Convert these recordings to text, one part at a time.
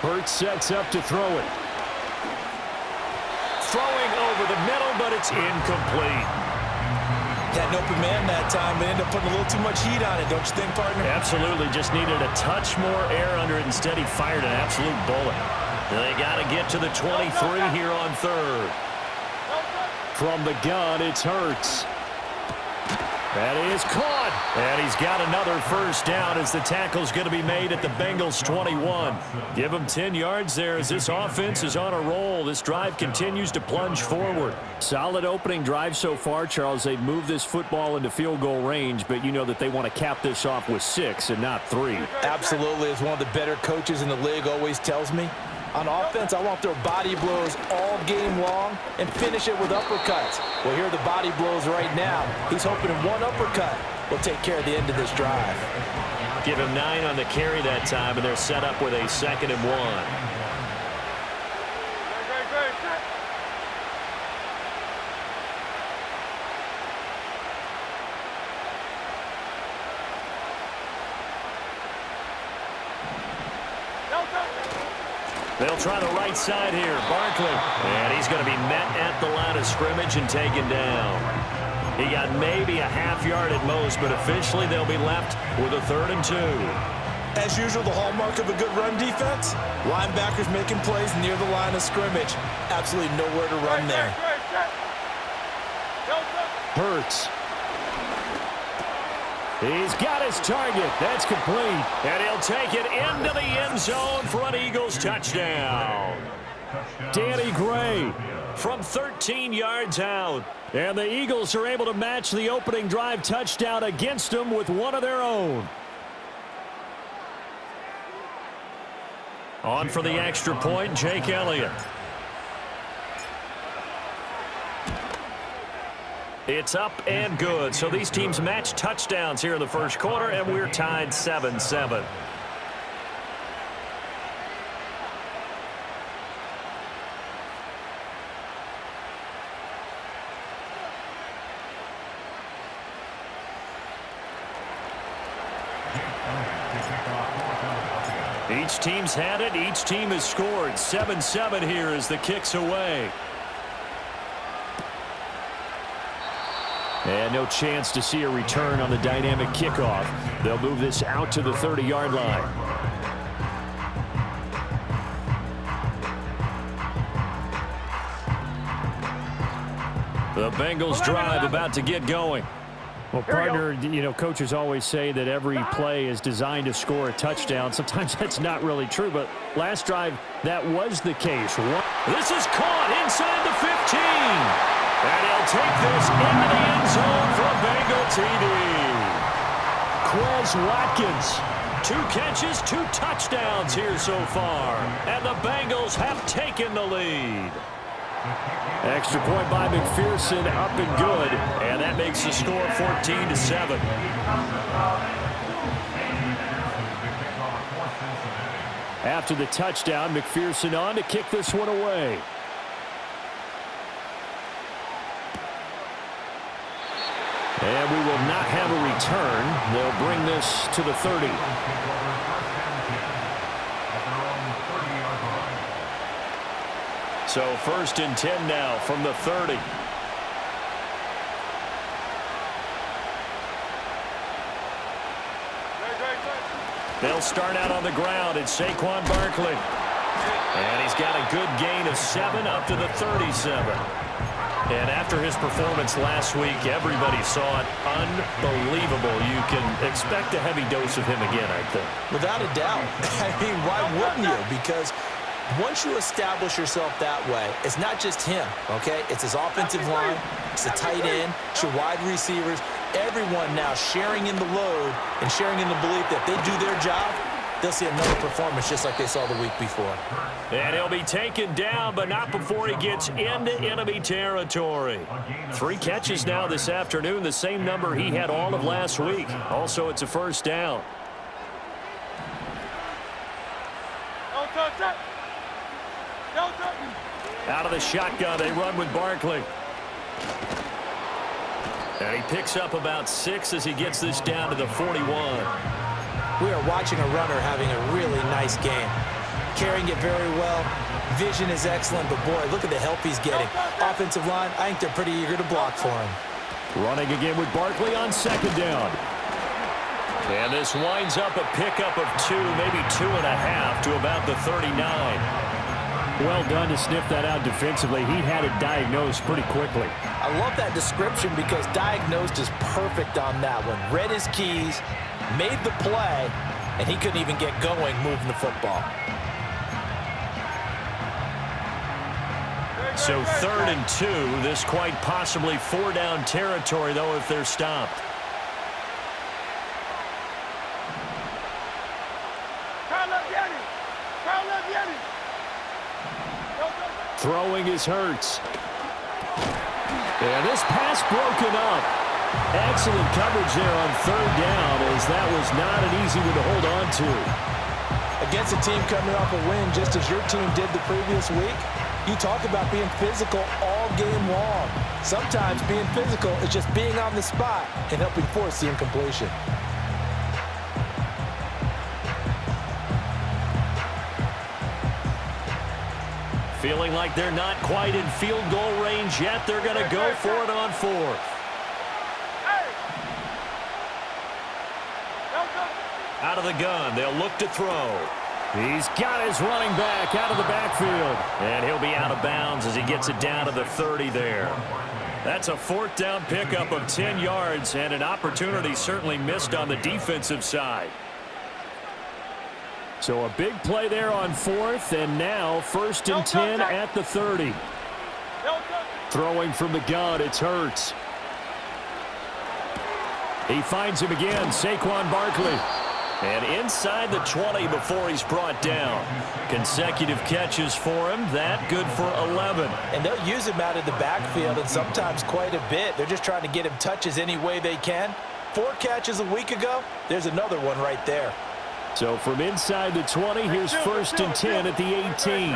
Hurts sets up to throw it. Throwing over the middle, but it's incomplete. Had an open man that time, but ended up putting a little too much heat on it, don't you think, partner? Absolutely. Just needed a touch more air under it. Instead, he fired an absolute bullet. They got to get to the 23 here on third. From the gun, it's Hurts. That is caught. And he's got another first down as the tackle's going to be made at the Bengals 21. Give him 10 yards there as this offense is on a roll. This drive continues to plunge forward. Solid opening drive so far, Charles. They've moved this football into field goal range, but you know that they want to cap this off with 6 and not 3. Absolutely. As one of the better coaches in the league always tells me, on offense, I want to throw body blows all game long and finish it with uppercuts. Well, here are the body blows right now. He's hoping one uppercut will take care of the end of this drive. Give him 9 on the carry that time, and they're set up with a 2nd and 1. They'll try the right side here. Barkley. And he's going to be met at the line of scrimmage and taken down. He got maybe a half yard at most, but officially they'll be left with a 3rd and 2. As usual, the hallmark of a good run defense, linebackers making plays near the line of scrimmage. Absolutely nowhere to run there. Hurts. He's got his target. That's complete. And he'll take it into the end zone for an Eagles touchdown. Danny Gray from 13 yards out. And the Eagles are able to match the opening drive touchdown against them with one of their own. On for the extra point, Jake Elliott. It's up and good. So these teams match touchdowns here in the first quarter, and we're tied 7-7. Each team's had it. Each team has scored. 7-7 here as the kick's away. And no chance to see a return on the dynamic kickoff. They'll move this out to the 30-yard line. The Bengals drive about to get going. Well, partner, you know, coaches always say that every play is designed to score a touchdown. Sometimes that's not really true, but last drive, that was the case. This is caught inside the 15. And he'll take this into the end zone for a Bengal TD. Quez Watkins, 2 catches, 2 touchdowns here so far. And the Bengals have taken the lead. Extra point by McPherson, up and good. And that makes the score 14-7. After the touchdown, McPherson on to kick this one away. And we will not have a return. They'll bring this to the 30. So 1st and 10 now from the 30. They'll start out on the ground. It's Saquon Barkley. And he's got a good gain of 7 up to the 37. And after his performance last week, everybody saw it. Unbelievable. You can expect a heavy dose of him again, I think. Without a doubt. I mean, why wouldn't you? Because once you establish yourself that way, it's not just him, okay? It's his offensive line, it's the tight end, it's your wide receivers, everyone now sharing in the load and sharing in the belief that they do their job, they'll see another performance just like they saw the week before. And he'll be taken down, but not before he gets into enemy territory. 3 catches now this afternoon, the same number he had all of last week. Also, it's a first down. Out of the shotgun, they run with Barkley. And he picks up about 6 as he gets this down to the 41. We are watching a runner having a really nice game. carrying it very well. Vision is excellent, but boy, look at the help he's getting. Offensive line, I think they're pretty eager to block for him. Running again with Barkley on second down. And this winds up a pickup of 2, maybe 2.5 to about the 39. Well done to sniff that out defensively. He had it diagnosed pretty quickly. I love that description because diagnosed is perfect on that one. Read his keys, made the play, and he couldn't even get going moving the football. So 3rd and 2. This quite possibly 4-down territory, though, if they're stopped. Throwing is Hurts. And this pass broken up. Excellent coverage there on 3rd down, as that was not an easy one to hold on to. Against a team coming off a win, just as your team did the previous week, you talk about being physical all game long. Sometimes being physical is just being on the spot and helping force the incompletion. Feeling like they're not quite in field goal range yet. They're going to go for it on 4th. Out of the gun, they'll look to throw. He's got his running back out of the backfield. And he'll be out of bounds as he gets it down to the 30 there. That's a 4th down pickup of 10 yards and an opportunity certainly missed on the defensive side. So a big play there on 4th, and now 1st and 10 at the 30. Throwing from the gun, it's Hurts. He finds him again, Saquon Barkley. And inside the 20 before he's brought down. Consecutive catches for him. That good for 11. And they'll use him out of the backfield, and sometimes quite a bit. They're just trying to get him touches any way they can. 4 catches a week ago. There's another one right there. So from inside the 20, here's 1st and 10 at the 18.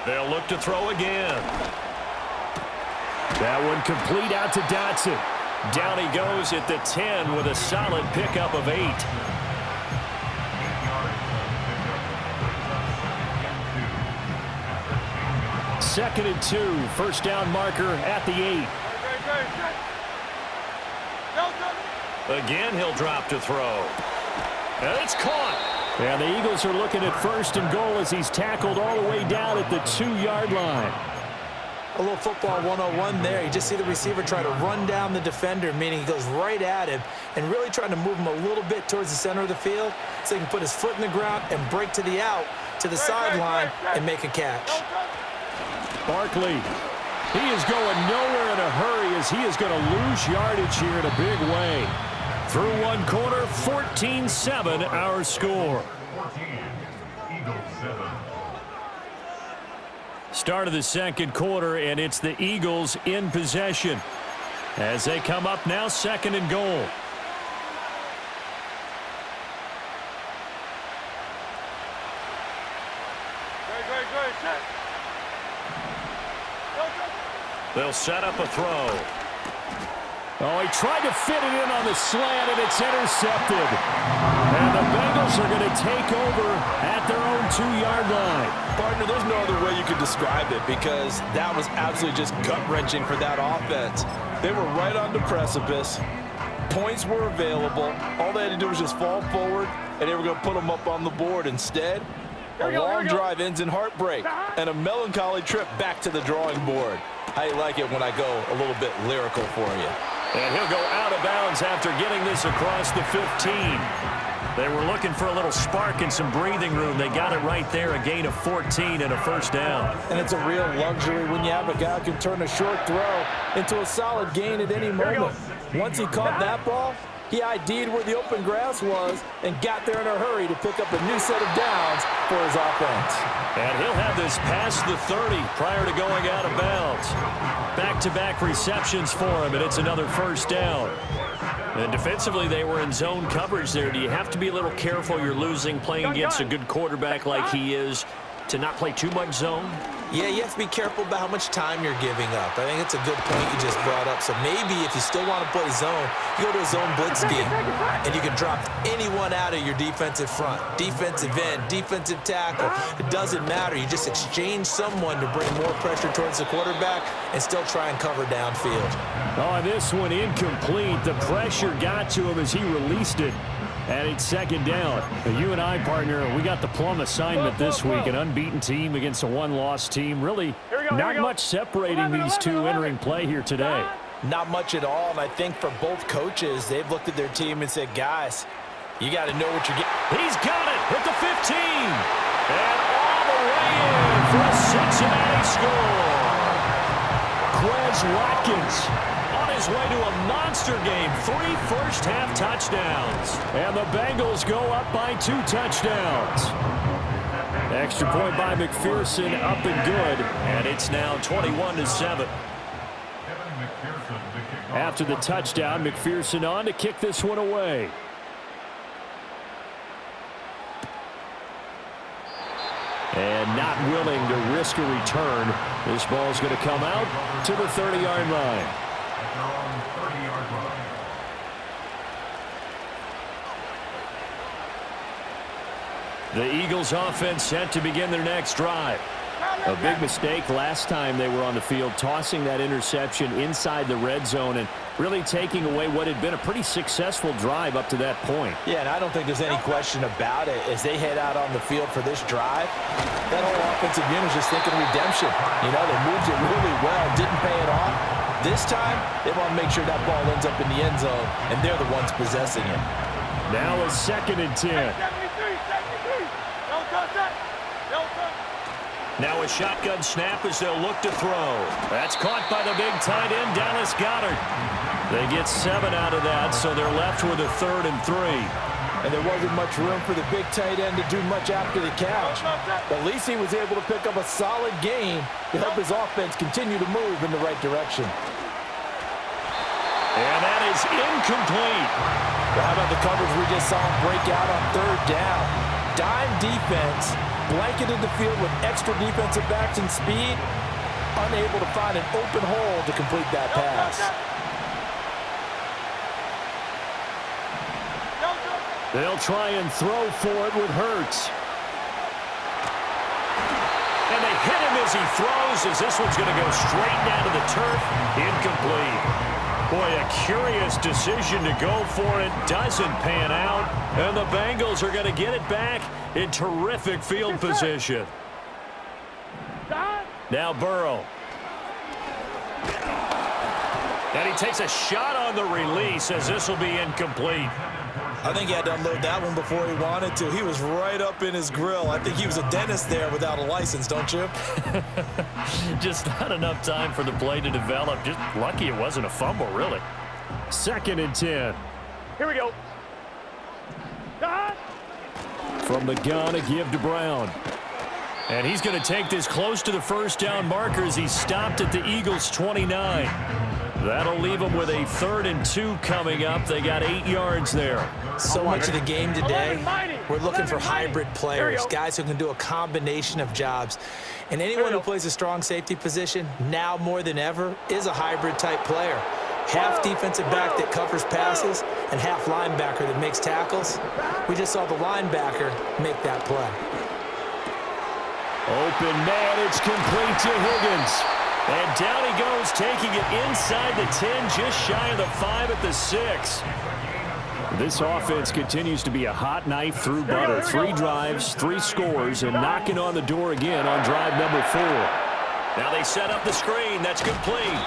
They'll look to throw again. That one complete out to Dotson. Down he goes at the 10 with a solid pickup of 8. Second and 2, 1st down marker at the 8. Again, he'll drop to throw. And it's caught. And the Eagles are looking at 1st and goal as he's tackled all the way down at the 2-yard line. A little football 101 there. You just see the receiver try to run down the defender, meaning he goes right at him and really trying to move him a little bit towards the center of the field so he can put his foot in the ground and break to the out, to the sideline, and make a catch. Barkley, he is going nowhere in a hurry as he is going to lose yardage here in a big way. Through one quarter, 14-7 our score. Start of the second quarter, and it's the Eagles in possession as they come up now 2nd and goal. They'll set up a throw. Oh, he tried to fit it in on the slant, and it's intercepted. And the Bengals are going to take over at their own 2-yard line. Partner, there's no other way you could describe it because that was absolutely just gut-wrenching for that offense. They were right on the precipice. Points were available. All they had to do was just fall forward, and they were going to put them up on the board. Instead, a long drive ends in heartbreak and a melancholy trip back to the drawing board. How you like it when I go a little bit lyrical for you? And he'll go out of bounds after getting this across the 15. They were looking for a little spark and some breathing room. They got it right there, a gain of 14 and a 1st down. And it's a real luxury when you have a guy who can turn a short throw into a solid gain at any moment. Once he caught that ball, he ID'd where the open grass was and got there in a hurry to pick up a new set of downs for his offense. And he'll have this past the 30 prior to going out of bounds. Back-to-back receptions for him, and it's another 1st down. And defensively, they were in zone coverage there. Do you have to be a little careful? You're losing playing against a good quarterback like he is to not play too much zone? Yeah, you have to be careful about how much time you're giving up. I think it's a good point you just brought up. So maybe if you still want to play zone, you go to a zone blitz scheme, and you can drop anyone out of your defensive front, defensive end, defensive tackle. It doesn't matter. You just exchange someone to bring more pressure towards the quarterback and still try and cover downfield. Oh, this one incomplete. The pressure got to him as he released it. And it's second down. You and I, partner, we got the plum assignment this week. An unbeaten team against a one-loss team. Really not much separating these two entering play here today. Not much at all, and I think for both coaches, they've looked at their team and said, guys, you got to know what you're getting. He's got it at the 15. And all the way in for a Cincinnati score. Quez Watkins on his way to a monster game. 3 first-half touchdowns. And the Bengals go up by 2 touchdowns. Extra point by McPherson, up and good. And it's now 21-7. After the touchdown, McPherson on to kick this one away. And not willing to risk a return. This ball's going to come out to the 30-yard line. The Eagles offense set to begin their next drive. A big mistake last time they were on the field, tossing that interception inside the red zone and really taking away what had been a pretty successful drive up to that point. Yeah, and I don't think there's any question about it. As they head out on the field for this drive, that whole offensive unit is just thinking redemption. You know, they moved it really well, didn't pay it off. This time, they want to make sure that ball ends up in the end zone, and they're the ones possessing it. Now a 2nd and 10. Now a shotgun snap as they'll look to throw. That's caught by the big tight end, Dallas Goedert. They get 7 out of that, so they're left with a 3rd and 3. And there wasn't much room for the big tight end to do much after the catch. But at least he was able to pick up a solid gain to help his offense continue to move in the right direction. And that is incomplete. Well, how about the coverage we just saw him break out on 3rd down? Dime defense, blanketed the field with extra defensive backs and speed, unable to find an open hole to complete that pass. They'll try and throw for it with Hurts. And they hit him as he throws, as this one's going to go straight down to the turf. Incomplete. Boy, a curious decision to go for it. Doesn't pan out. And the Bengals are going to get it back in terrific field position. Now Burrow. And he takes a shot on the release, as this will be incomplete. I think he had to unload that one before he wanted to. He was right up in his grill. I think he was a dentist there without a license, don't you? Just not enough time for the play to develop. Just lucky it wasn't a fumble, really. 2nd and 10. Here we go. From the gun, a give to Brown. And he's going to take this close to the first down marker as he stopped at the Eagles' 29. That'll leave them with a 3rd and 2 coming up. They got 8 yards there. So much of the game today, we're looking for hybrid players, guys who can do a combination of jobs. And anyone who plays a strong safety position, now more than ever, is a hybrid type player. Half defensive back that covers passes and half linebacker that makes tackles. We just saw the linebacker make that play. Open man, it's complete to Higgins. And down he goes, taking it inside the 10, just shy of the 5 at the 6. This offense continues to be a hot knife through butter. 3 drives, 3 scores, and knocking on the door again on drive number 4. Now they set up the screen. That's complete.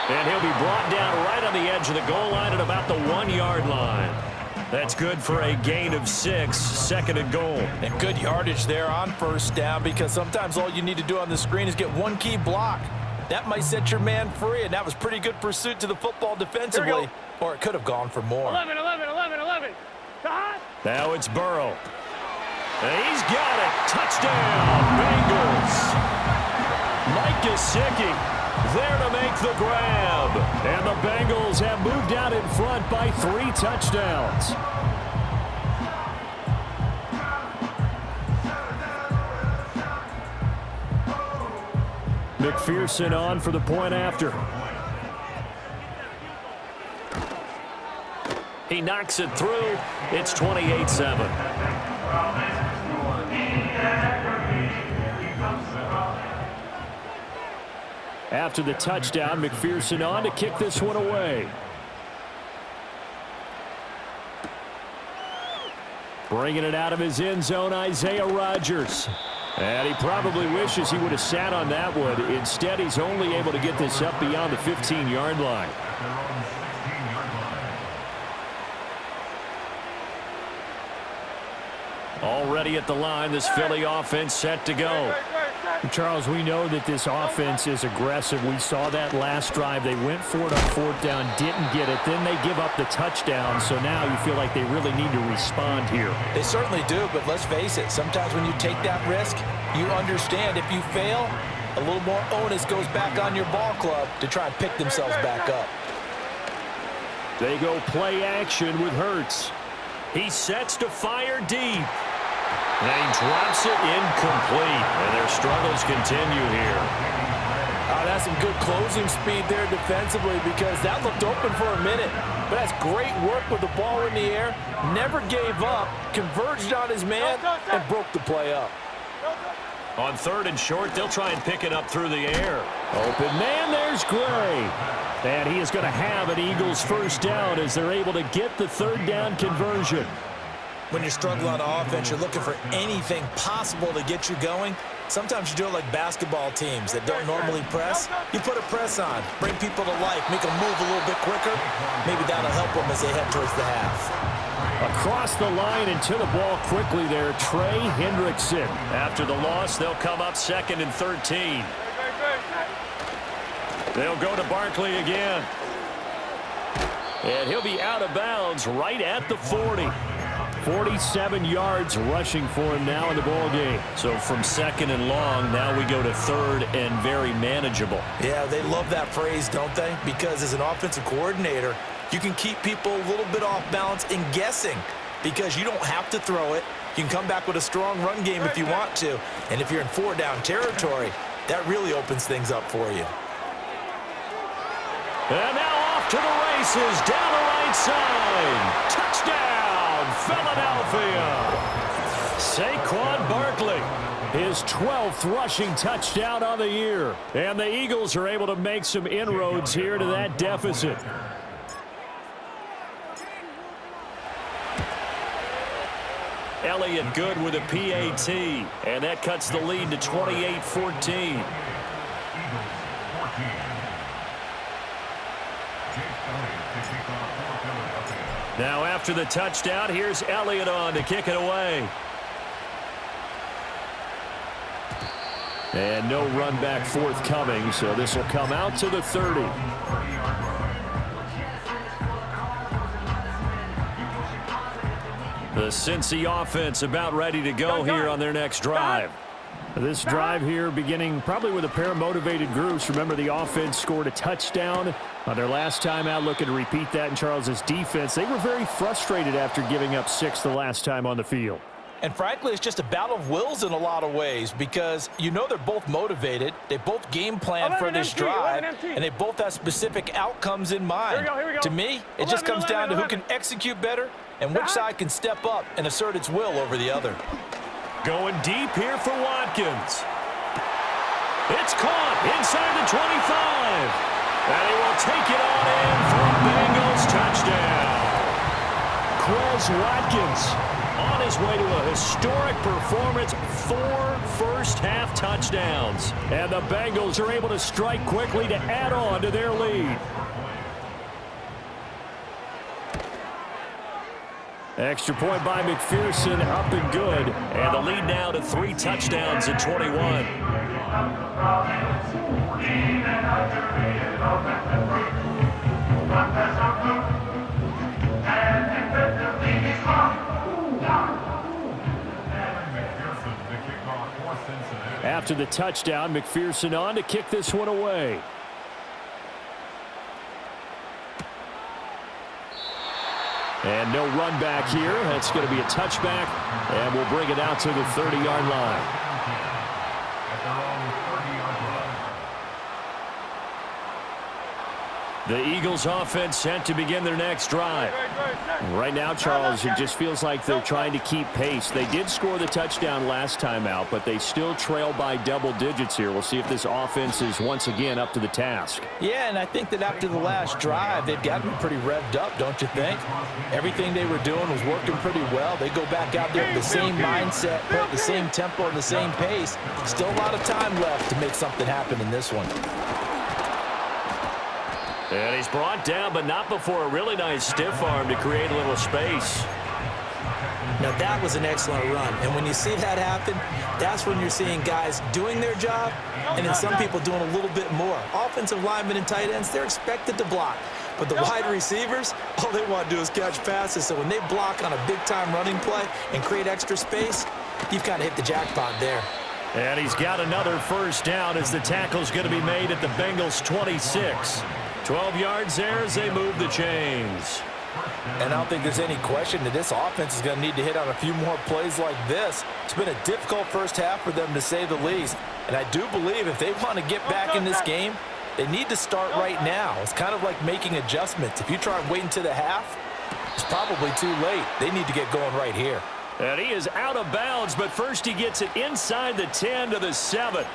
And he'll be brought down right on the edge of the goal line at about the 1-yard line. That's good for a gain of 6, 2nd and goal. And good yardage there on 1st down, because sometimes all you need to do on the screen is get one key block. That might set your man free, and that was pretty good pursuit to the football defensively, or it could have gone for more. 11. Now it's Burrow. And he's got it. Touchdown, Bengals. Mike Gesicki there to make the grab. And the Bengals have moved out in front by 3 touchdowns. McPherson on for the point after. He knocks it through. It's 28-7. After the touchdown, McPherson on to kick this one away. Bringing it out of his end zone, Isaiah Rodgers. And he probably wishes he would have sat on that one. Instead, he's only able to get this up beyond the 15-yard line. Already at the line, this Philly offense set to go. Charles, we know that this offense is aggressive. We saw that last drive. They went for it on fourth down, didn't get it. Then they give up the touchdown. So now you feel like they really need to respond here. They certainly do, but let's face it. Sometimes when you take that risk, you understand if you fail, a little more onus goes back on your ball club to try and pick themselves back up. They go play action with Hurts. He sets to fire deep. And he drops it incomplete. And their struggles continue here. That's some good closing speed there defensively because that looked open for a minute. But that's great work with the ball in the air. Never gave up, converged on his man, and broke the play up. On 3rd and short, they'll try and pick it up through the air. Open man, there's Gray. And he is going to have an Eagles first down as they're able to get the 3rd down conversion. When you're struggling on offense, you're looking for anything possible to get you going. Sometimes you do it like basketball teams that don't normally press. You put a press on, bring people to life, make them move a little bit quicker. Maybe that'll help them as they head towards the half. Across the line and to the ball quickly there, Trey Hendrickson. After the loss, they'll come up 2nd and 13. They'll go to Barkley again. And he'll be out of bounds right at the 40. 47 yards rushing for him now in the ball game. So from 2nd and long, now we go to 3rd and very manageable. Yeah, they love that phrase, don't they? Because as an offensive coordinator, you can keep people a little bit off balance and guessing because you don't have to throw it. You can come back with a strong run game if you want to. And if you're in 4-down territory, that really opens things up for you. And now off to the races, down the right side. Touchdown, Philadelphia. Saquon Barkley, his 12th rushing touchdown on the year. And the Eagles are able to make some inroads here to that deficit. Elliott good with a PAT, and that cuts the lead to 28-14. Now after the touchdown, here's Elliott on to kick it away. And no run back forthcoming, so this will come out to the 30. The Cincy offense about ready to go here on their next drive. This drive here beginning probably with a pair of motivated groups. Remember, the offense scored a touchdown on their last time out, looking to repeat that in Charles's defense. They were very frustrated after giving up 6 the last time on the field. And frankly, it's just a battle of wills in a lot of ways because you know they're both motivated. They both game plan for this drive, and they both have specific outcomes in mind. Here we go. To me, it just comes down to who can execute better and which side can step up and assert its will over the other. Going deep here for Watkins. It's caught inside the 25. And he will take it on in for a Bengals touchdown. Quez Watkins on his way to a historic performance, 4 first-half touchdowns. And the Bengals are able to strike quickly to add on to their lead. Extra point by McPherson, up and good. And the lead now to 3 touchdowns at 21. After the touchdown, McPherson on to kick this one away. And no run back here. That's going to be a touchback, and we'll bring it out to the 30-yard line. The Eagles offense set to begin their next drive. Right now, Charles, it just feels like they're trying to keep pace. They did score the touchdown last time out, but they still trail by double digits here. We'll see if this offense is once again up to the task. Yeah, and I think that after the last drive, they've got to be pretty revved up, don't you think? Everything they were doing was working pretty well. They go back out there with the same mindset, play at the same tempo and the same pace. Still a lot of time left to make something happen in this one. And he's brought down, but not before a really nice stiff arm to create a little space. Now, that was an excellent run. And when you see that happen, that's when you're seeing guys doing their job and then some people doing a little bit more. Offensive linemen and tight ends, they're expected to block. But the wide receivers, all they want to do is catch passes. So when they block on a big-time running play and create extra space, you've kind of hit the jackpot there. And he's got another first down as the tackle's going to be made at the Bengals' 26. 12 yards there as they move the chains. And I don't think there's any question that this offense is going to need to hit on a few more plays like this. It's been a difficult first half for them, to say the least. And I do believe if they want to get back in this game, they need to start right now. It's kind of like making adjustments. If you try and wait until the half, it's probably too late. They need to get going right here. And he is out of bounds, but first he gets it inside the 10 to the 7.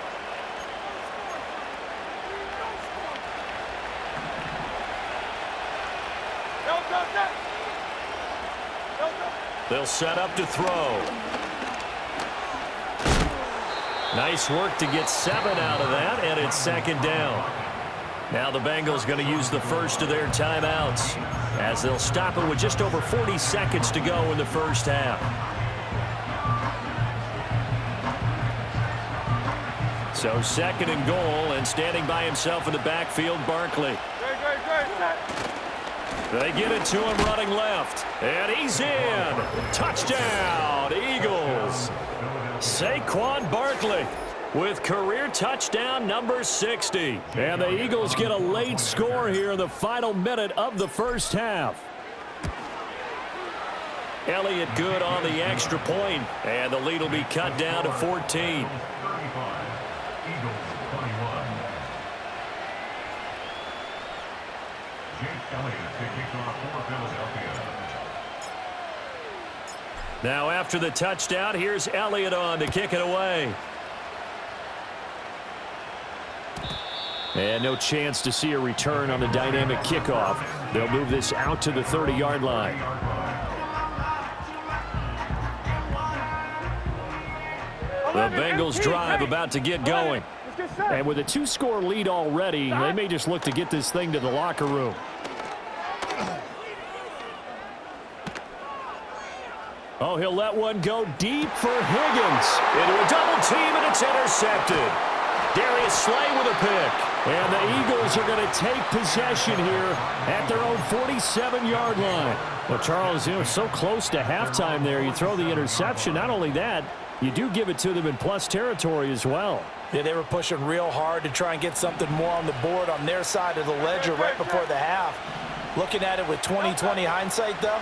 They'll set up to throw. Nice work to get 7 out of that, and it's second down. Now the Bengals going to use the first of their timeouts as they'll stop it with just over 40 seconds to go in the first half. So second and goal, and standing by himself in the backfield, Barkley. They get it to him running left, and he's in. Touchdown, Eagles. Saquon Barkley with career touchdown number 60. And the Eagles get a late score here in the final minute of the first half. Elliott good on the extra point, and the lead will be cut down to 14. Now after the touchdown, here's Elliott on to kick it away. And no chance to see a return on the dynamic kickoff. They'll move this out to the 30-yard line. The Bengals drive about to get going. And with a 2-score lead already, they may just look to get this thing to the locker room. Oh, he'll let one go deep for Higgins. Into a double team, and it's intercepted. Darius Slay with a pick. And the Eagles are going to take possession here at their own 47-yard line. Well, Charles, you know, so close to halftime there. You throw the interception. Not only that, you do give it to them in plus territory as well. Yeah, they were pushing real hard to try and get something more on the board on their side of the ledger right before the half. Looking at it with 20/20 hindsight, though,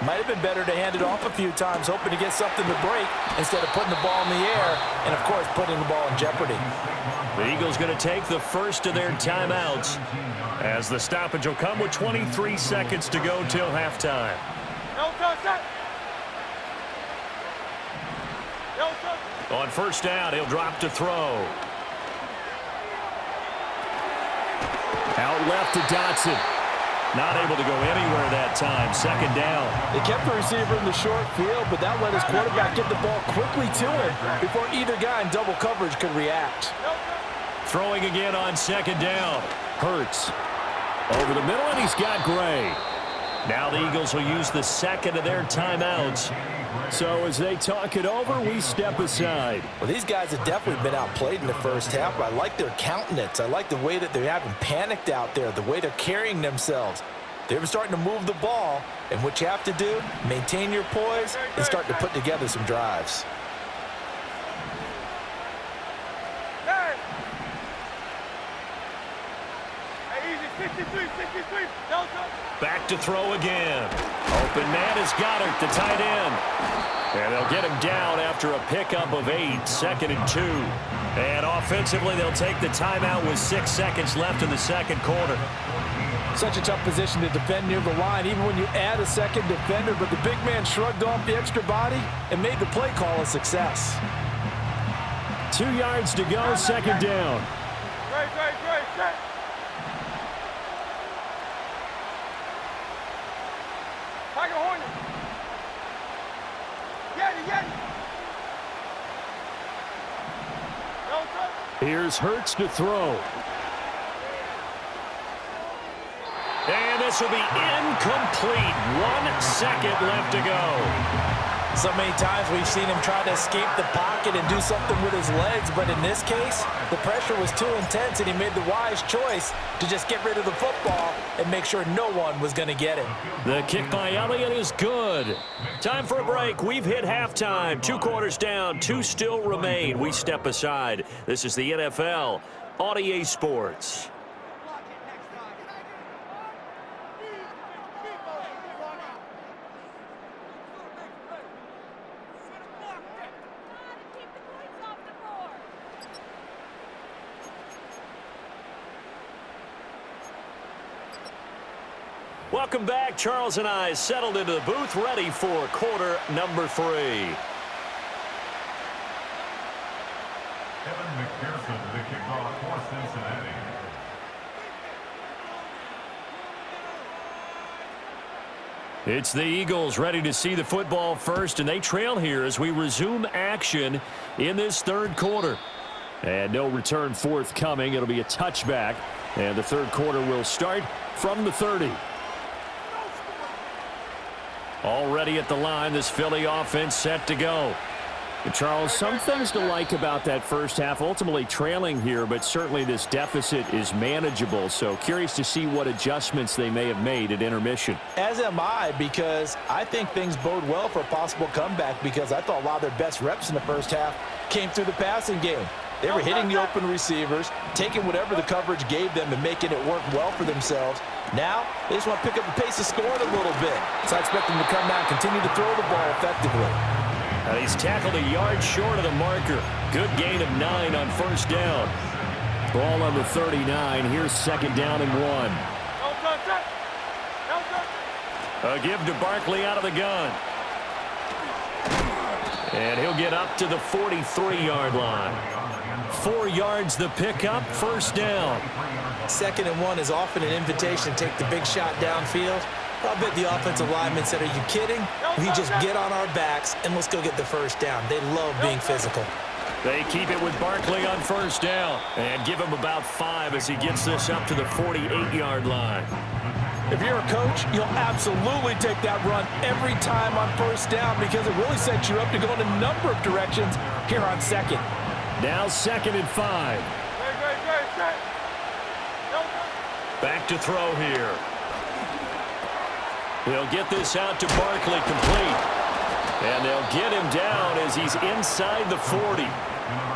might have been better to hand it off a few times, hoping to get something to break instead of putting the ball in the air and, of course, putting the ball in jeopardy. The Eagles going to take the first of their timeouts as the stoppage will come with 23 seconds to go till halftime. On first down, he'll drop to throw. Out left to Dotson. Not able to go anywhere that time. Second down. They kept the receiver in the short field, but that let his quarterback get the ball quickly to him before either guy in double coverage could react. Throwing again on second down. Hurts. Over the middle, and he's got Gray. Now the Eagles will use the second of their timeouts. So as they talk it over, we step aside. Well, these guys have definitely been outplayed in the first half, but I like their countenance. I like the way that they haven't panicked out there, the way they're carrying themselves. They're starting to move the ball, and what you have to do, maintain your poise and start to put together some drives. Back to throw again. Open man is Goddard, the tight end. And they'll get him down after a pickup of 8, second and 2. And offensively, they'll take the timeout with 6 seconds left in the second quarter. Such a tough position to defend near the line, even when you add a second defender, but the big man shrugged off the extra body and made the play call a success. 2 yards to go, second down. Great. Tiger Hornet. Here's Hurts to throw. And this will be incomplete. 1 second left to go. So many times we've seen him try to escape the pocket and do something with his legs, but in this case, the pressure was too intense and he made the wise choice to just get rid of the football and make sure no one was going to get him. The kick by Elliott is good. Time for a break. We've hit halftime. 2 quarters down, 2 still remain. We step aside. This is the NFL on EA Sports. Welcome back. Charles and I settled into the booth, ready for quarter number 3. Kevin McPherson, the kickoff for Cincinnati. It's the Eagles ready to see the football first, and they trail here as we resume action in this 3rd quarter. And no return forthcoming. It'll be a touchback, and the 3rd quarter will start from the 30. Already at the line, this Philly offense set to go. And Charles, some things to like about that first half. Ultimately trailing here, but certainly this deficit is manageable. So curious to see what adjustments they may have made at intermission. As am I, because I think things bode well for a possible comeback, because I thought a lot of their best reps in the first half came through the passing game. They were hitting the open receivers, taking whatever the coverage gave them and making it work well for themselves. Now, they just want to pick up the pace of scoring a little bit. So I expect them to come out and continue to throw the ball effectively. He's tackled a yard short of the marker. Good gain of 9 on first down. Ball on the 39. Here's second down and 1. A give to Barkley out of the gun. And he'll get up to the 43-yard line. 4 yards the pickup, first down. 2nd and 1 is often an invitation to take the big shot downfield. I bet the offensive lineman said, "Are you kidding? We just get on our backs and let's go get the first down." They love being physical. They keep it with Barkley on first down and give him about 5 as he gets this up to the 48-yard line. If you're a coach, you'll absolutely take that run every time on first down, because it really sets you up to go in a number of directions here on 2nd. Now 2nd and 5. Back to throw here. They'll get this out to Barkley, complete. And they'll get him down as he's inside the 40.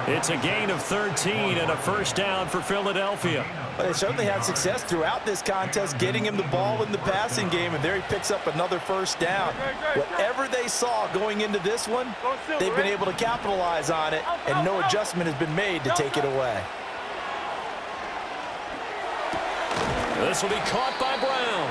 It's a gain of 13 and a first down for Philadelphia. Well, they certainly had success throughout this contest getting him the ball in the passing game, and there he picks up another first down. Whatever they saw going into this one, they've been able to capitalize on it, and no adjustment has been made to take it away. This will be caught by Brown.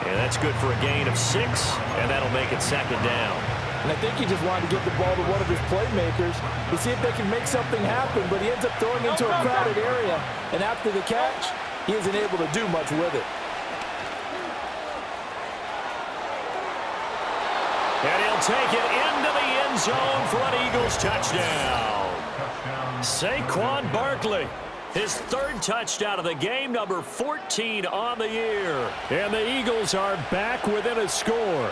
And that's good for a gain of 6, and that'll make it second down. And I think he just wanted to get the ball to one of his playmakers to see if they can make something happen, but he ends up throwing into a crowded area, and after the catch, he isn't able to do much with it. And he'll take it into the end zone for an Eagles touchdown. Saquon Barkley, his 3rd touchdown of the game, number 14 on the year. And the Eagles are back within a score.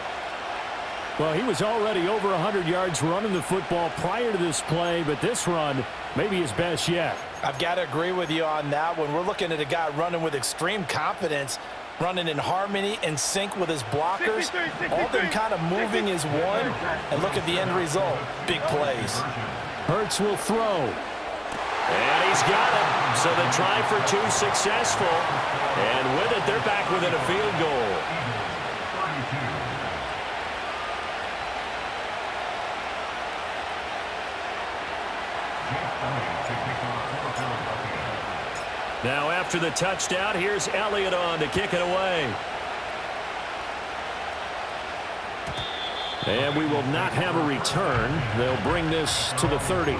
Well, he was already over 100 yards running the football prior to this play, but this run may be his best yet. I've got to agree with you on that one. We're looking at a guy running with extreme confidence, running in harmony and sync with his blockers. All of them kind of moving as one. And look at the end result. Big plays. Hurts will throw. And he's got it. So the try for 2 successful. And with it, they're back within a field goal. Now after the touchdown, here's Elliott on to kick it away. And we will not have a return. They'll bring this to the 30.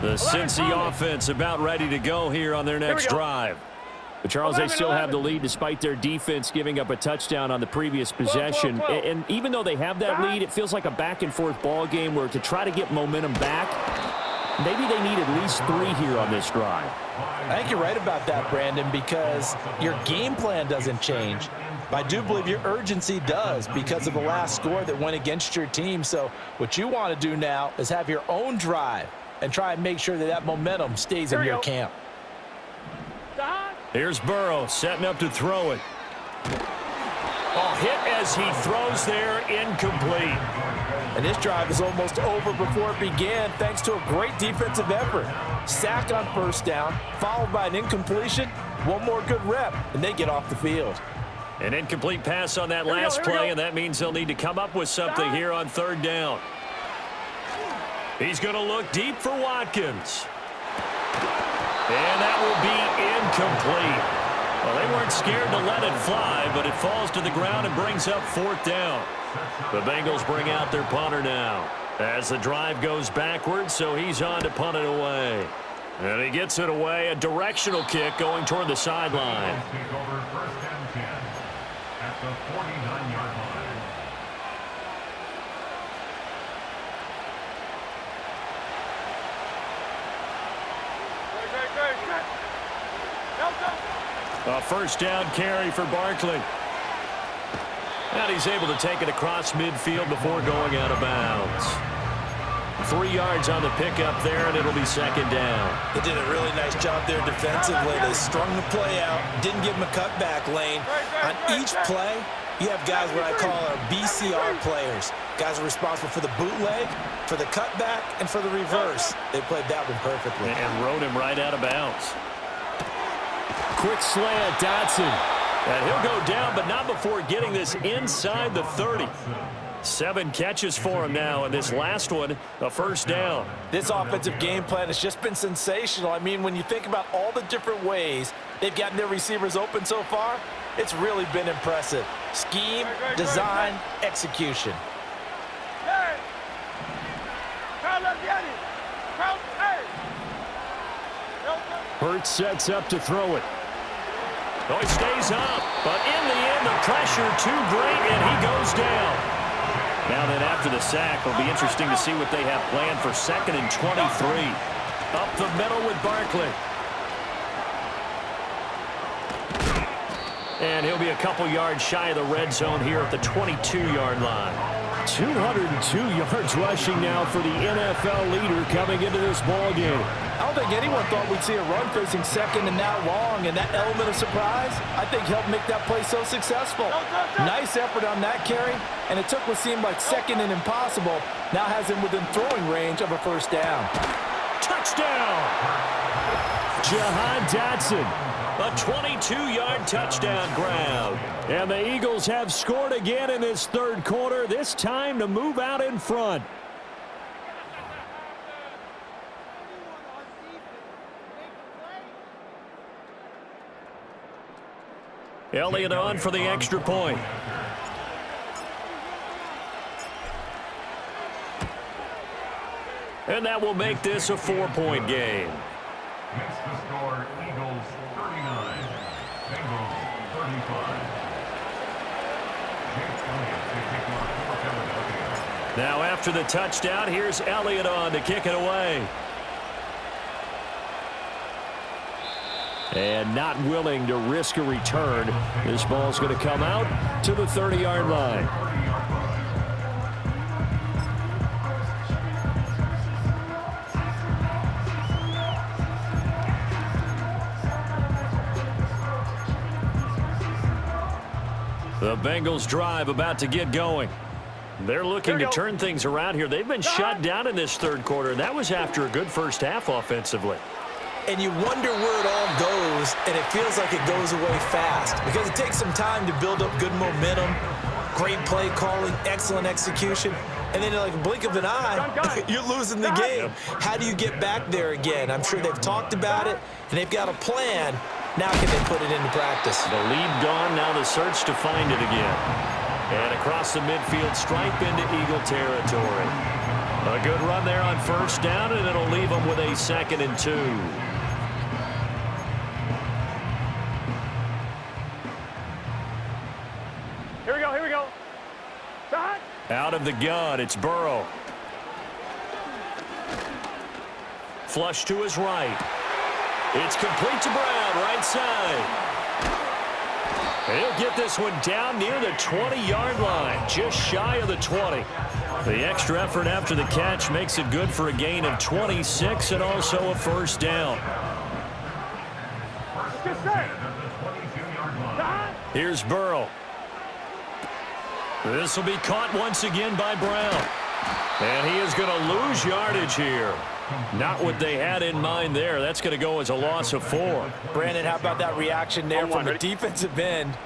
The Cincy offense about ready to go here on their next drive. But Charles, they still have the lead despite their defense giving up a touchdown on the previous possession. And even though they have that lead, it feels like a back-and-forth ball game where to try to get momentum back, maybe they need at least 3 here on this drive. I think you're right about that, Brandon, because your game plan doesn't change. But I do believe your urgency does because of the last score that went against your team. So what you want to do now is have your own drive and try and make sure that that momentum stays in your camp. Here's Burrow setting up to throw it. Oh, hit as he throws there, incomplete. And this drive is almost over before it began thanks to a great defensive effort. Sack on first down, followed by an incompletion, one more good rep, and they get off the field. An incomplete pass on that last play, and that means they'll need to come up with something here on 3rd down. He's going to look deep for Watkins. And that will be incomplete. Well, they weren't scared to let it fly, but it falls to the ground and brings up 4th down. The Bengals bring out their punter now as the drive goes backwards, so he's on to punt it away. And he gets it away, a directional kick going toward the sideline. Take over 1st and 10 at the 49-yard line. A 1st down carry for Barkley. And he's able to take it across midfield before going out of bounds. 3 yards on the pickup there, and it'll be 2nd down. They did a really nice job there defensively. They strung the play out, didn't give him a cutback lane. On each play, you have guys what I call our BCR players. Guys are responsible for the bootleg, for the cutback, and for the reverse. They played that one perfectly. And rode him right out of bounds. Quick slant, Dotson. And he'll go down, but not before getting this inside the 30. 7 catches for him now, and this last one, a 1st down. This offensive game plan has just been sensational. I mean, when you think about all the different ways they've gotten their receivers open so far, it's really been impressive. Scheme, design, execution. Hurts sets up to throw it. Oh, he stays up, but in the end, the pressure too great, and he goes down. Now then, after the sack, it'll be interesting to see what they have planned for 2nd and 23. Up the middle with Barkley. And he'll be a couple yards shy of the red zone here at the 22-yard line. 202 yards rushing now for the NFL leader coming into this ball game. I don't think anyone thought we'd see a run facing 2nd and that long, and that element of surprise, I think, helped make that play so successful. Nice effort on that carry, and it took what seemed like 2nd and impossible, now has him within throwing range of a 1st down. Touchdown! Jahan Dotson. A 22-yard touchdown grab. And the Eagles have scored again in this 3rd quarter, this time to move out in front. Elliott on for the extra point. And that will make this a 4-point game. Makes the score Eagles 39, Bengals 35. Now after the touchdown, here's Elliott on to kick it away. And not willing to risk a return. This ball's going to come out to the 30-yard line. The Bengals drive about to get going. They're looking to turn things around here. They've been shut down in this 3rd quarter. That was after a good 1st half offensively. and you wonder where it all goes, and it feels like it goes away fast because it takes some time to build up good momentum, great play calling, excellent execution, and then like a blink of an eye, you're losing the game. How do you get back there again? I'm sure they've talked about it, and they've got a plan. Now can they put it into practice? The lead gone, now the search to find it again. And across the midfield stripe into Eagle territory. A good run there on first down, and it'll leave them with a 2nd and 2. Here we go, here we go. Shot. Out of the gun, it's Burrow. Flush to his right. It's complete to Brown, right side. He'll get this one down near the 20-yard line, just shy of the 20. The extra effort after the catch makes it good for a gain of 26 and also a first down. Here's Burrow. This will be caught once again by Brown. And he is going to lose yardage here. Not what they had in mind there. That's going to go as a loss of 4. Brandon, how about that reaction there from the defensive end?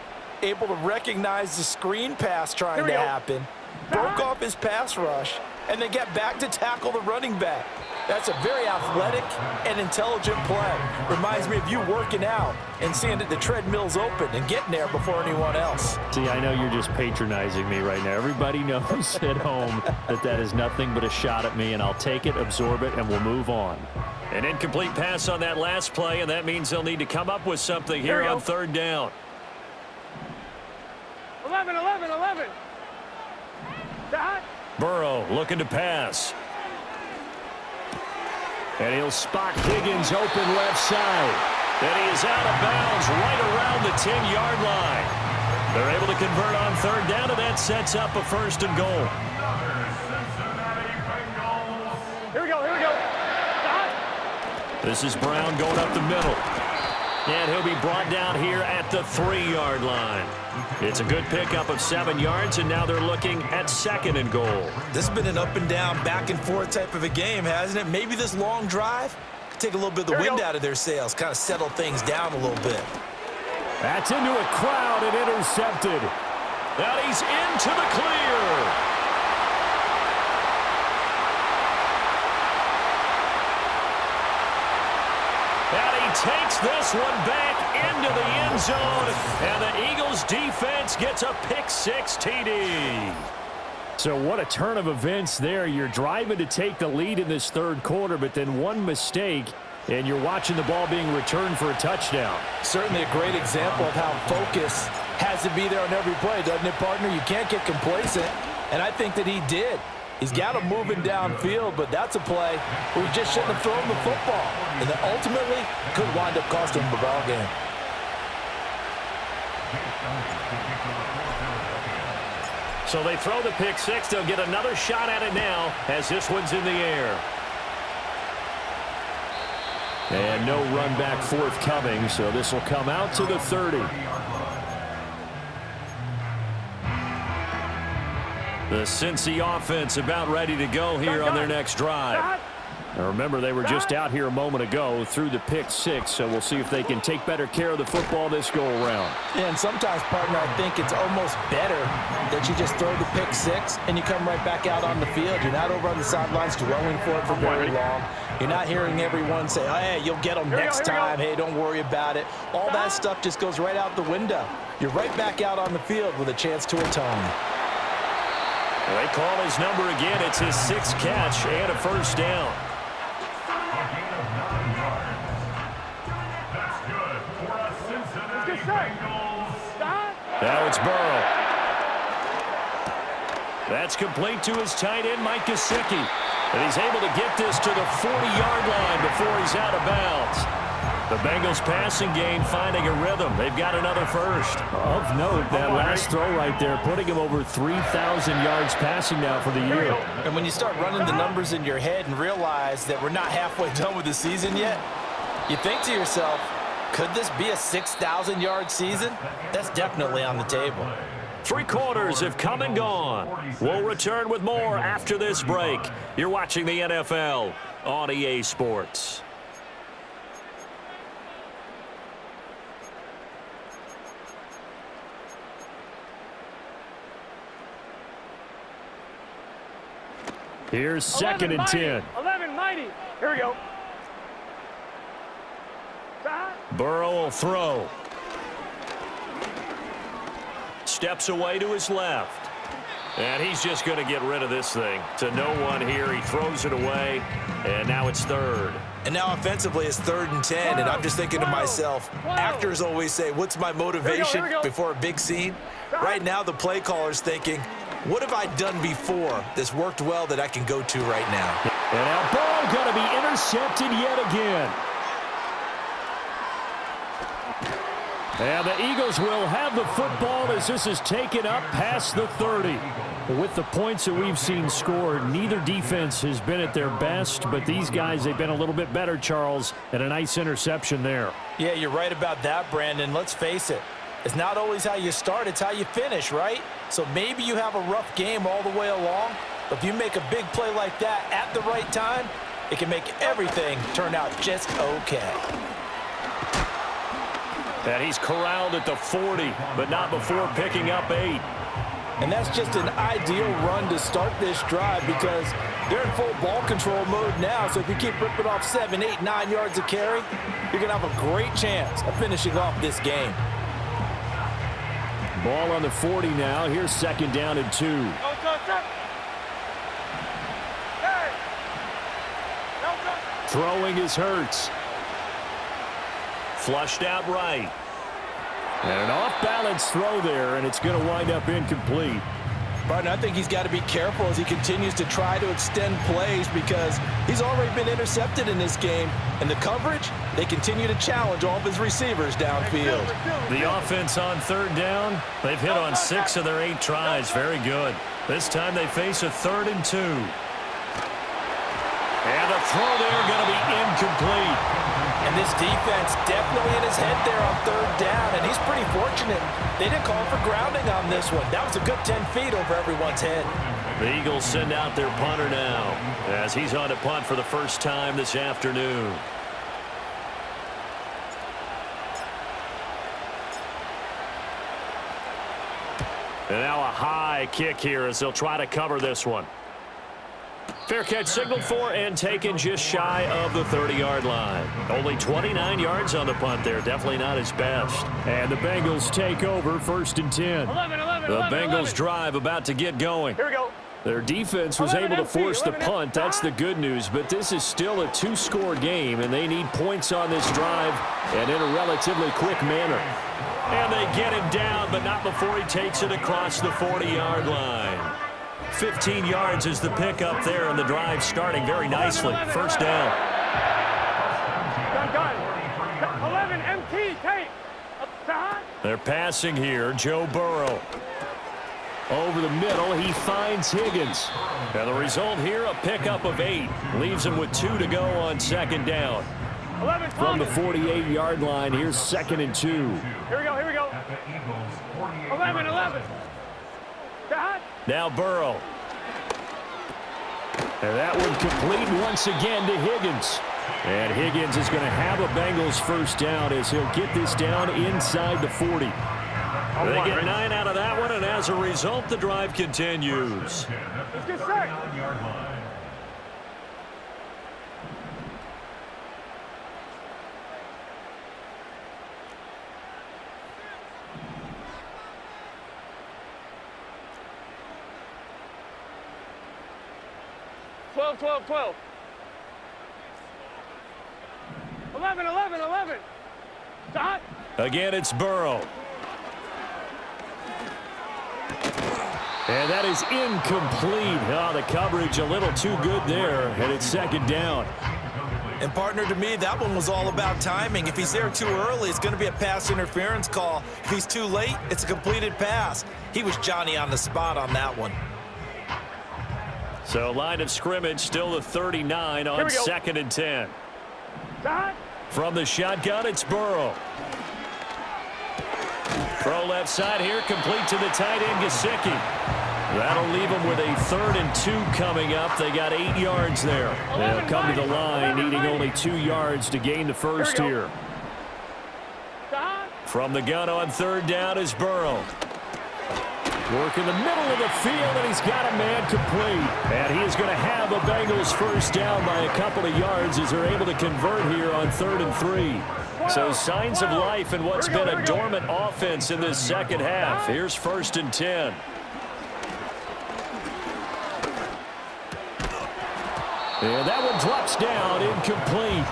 Able to recognize the screen pass trying to happen. Broke off his pass rush, and then get back to tackle the running back. That's a very athletic and intelligent play. Reminds me of you working out and seeing that the treadmill's open and getting there before anyone else. See, I know you're just patronizing me right now. Everybody knows at home that is nothing but a shot at me, and I'll take it, absorb it, and we'll move on. An incomplete pass on that last play, and that means they'll need to come up with something here on 3rd down. 11. Shot. Burrow looking to pass. And he'll spot Higgins open left side. And he is out of bounds right around the 10-yard line. They're able to convert on 3rd down, and that sets up a 1st and goal. Here we go. Shot. This is Brown going up the middle. And he'll be brought down here at the 3-yard line. It's a good pickup of 7 yards, and now they're looking at 2nd and goal. This has been an up and down, back and forth type of a game, hasn't it? Maybe this long drive could take a little bit of the wind out of their sails, kind of settle things down a little bit. That's into a crowd and intercepted. Now he's into the clear. And he takes this one back into the end zone, and the Eagles defense gets a pick-6 TD. So what a turn of events there. You're driving to take the lead in this 3rd quarter, but then one mistake, and you're watching the ball being returned for a touchdown. Certainly a great example of how focus has to be there on every play, doesn't it, partner? You can't get complacent, and I think that he did. He's got him moving downfield, but that's a play where he just shouldn't have thrown the football. And that ultimately could wind up costing him the ball game. So they throw the pick-6. They'll get another shot at it now as this one's in the air. And no run back forthcoming, so this will come out to the 30. The Cincy offense about ready to go here on their next drive. Now remember, they were just out here a moment ago through the pick-6, so we'll see if they can take better care of the football this go-around. Yeah, and sometimes, partner, I think it's almost better that you just throw the pick-6 and you come right back out on the field. You're not over on the sidelines dwelling for it for very long. You're not hearing everyone say, oh, hey, you'll get them next time. Hey, don't worry about it. All that stuff just goes right out the window. You're right back out on the field with a chance to atone. They call his number again. It's his 6th catch and a first down. Now it's Burrow. That's complete to his tight end, Mike Gesicki. And he's able to get this to the 40-yard line before he's out of bounds. The Bengals passing game finding a rhythm. They've got another first. Of note, that last throw right there, putting him over 3,000 yards passing now for the year. And when you start running the numbers in your head and realize that we're not halfway done with the season yet, you think to yourself, could this be a 6,000-yard season? That's definitely on the table. 3 quarters have come and gone. We'll return with more after this break. You're watching the NFL on EA Sports. Here's 2nd and 10. 11, mighty. Here we go. Burrow will throw. Steps away to his left. And he's just going to get rid of this thing. To no one here. He throws it away. And now it's 3rd. And now offensively it's 3rd and 10. And I'm just thinking to myself, actors always say, what's my motivation before a big scene? Right now the play caller's thinking, what have I done before that's worked well that I can go to right now? And now ball going to be intercepted yet again. And the Eagles will have the football as this is taken up past the 30. With the points that we've seen scored, neither defense has been at their best, but these guys, they've been a little bit better, Charles, and a nice interception there. Yeah, you're right about that, Brandon. Let's face it. It's not always how you start, it's how you finish, right? So maybe you have a rough game all the way along, but if you make a big play like that at the right time, it can make everything turn out just okay. And he's corralled at the 40, but not before picking up 8. And that's just an ideal run to start this drive because they're in full ball control mode now. So if you keep ripping off 7, 8, 9 yards of carry, you're going to have a great chance of finishing off this game. Ball on the 40 now. Here's 2nd down and 2. Throwing is Hurts. Flushed out right. And an off-balance throw there, and it's going to wind up incomplete. Barton, I think he's got to be careful as he continues to try to extend plays because he's already been intercepted in this game. And the coverage, they continue to challenge all of his receivers downfield. The offense on 3rd down, they've hit on 6 of their 8 tries. Very good. This time they face a 3rd and 2. And the throw there going to be incomplete. And this defense definitely in his head there on 3rd down, and he's pretty fortunate. They didn't call for grounding on this one. That was a good 10 feet over everyone's head. The Eagles send out their punter now as he's on to punt for the first time this afternoon. And now a high kick here as they'll try to cover this one. Fair catch signaled for and taken just shy of the 30-yard line. Only 29 yards on the punt there. Definitely not his best. And the Bengals take over 1st and 10. 11, The Bengals drive about to get going. Here we go. Their defense was able to force the punt. That's the good news. But this is still a 2-score game, and they need points on this drive and in a relatively quick manner. And they get him down, but not before he takes it across the 40-yard line. 15 yards is the pickup there, and the drive starting very nicely. First down. Done. 11, MT, take. They're passing here. Joe Burrow. Over the middle, he finds Higgins. And the result here, a pickup of 8. Leaves him with 2 to go on 2nd down. 11, From the 48-yard line, here's 2nd and 2. Here we go, here we go. 11. Now Burrow. And that one complete once again to Higgins. And Higgins is going to have a Bengals first down as he'll get this down inside the 40. They get 9 out of that one, and as a result, the drive continues. Let's get set. 12. 11. Stop. Again, it's Burrow. And that is incomplete. Oh, the coverage a little too good there, and it's 2nd down. And partner, to me, that one was all about timing. If he's there too early, it's going to be a pass interference call. If he's too late, it's a completed pass. He was Johnny on the spot on that one. So line of scrimmage still the 39 on 2nd and 10. Stop. From the shotgun, it's Burrow. Throw left side here, complete to the tight end, Gesicki. That'll leave them with a 3rd and 2 coming up. They got 8 yards there. They'll come to the line, needing only 2 yards to gain the first here. Stop. From the gun on 3rd down is Burrow. Work in the middle of the field, and he's got a man complete. And he is going to have a Bengals first down by a couple of yards as they're able to convert here on 3rd and 3. So signs of life in what's been a dormant offense in this second half. Here's 1st and 10. And that one drops down, incomplete.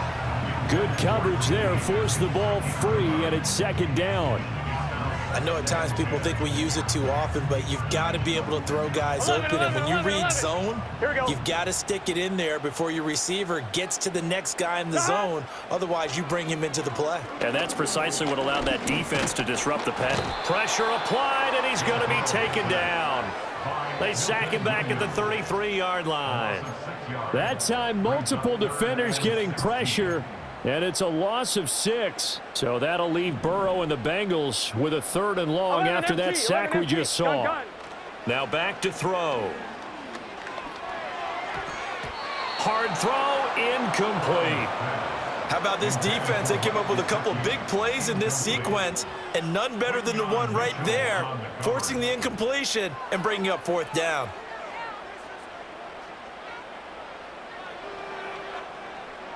Good coverage there, forced the ball free, and it's 2nd down. I know at times people think we use it too often, but you've got to be able to throw guys open. And when you read zone, you've got to stick it in there before your receiver gets to the next guy in the zone. Otherwise, you bring him into the play. And that's precisely what allowed that defense to disrupt the pass. Pressure applied, and he's going to be taken down. They sack him back at the 33-yard line. That time, multiple defenders getting pressure. And it's a loss of 6. So that'll leave Burrow and the Bengals with a 3rd and long after that sack we just saw. Now back to throw. Hard throw, incomplete. How about this defense? They came up with a couple of big plays in this sequence, and none better than the one right there, forcing the incompletion and bringing up 4th down.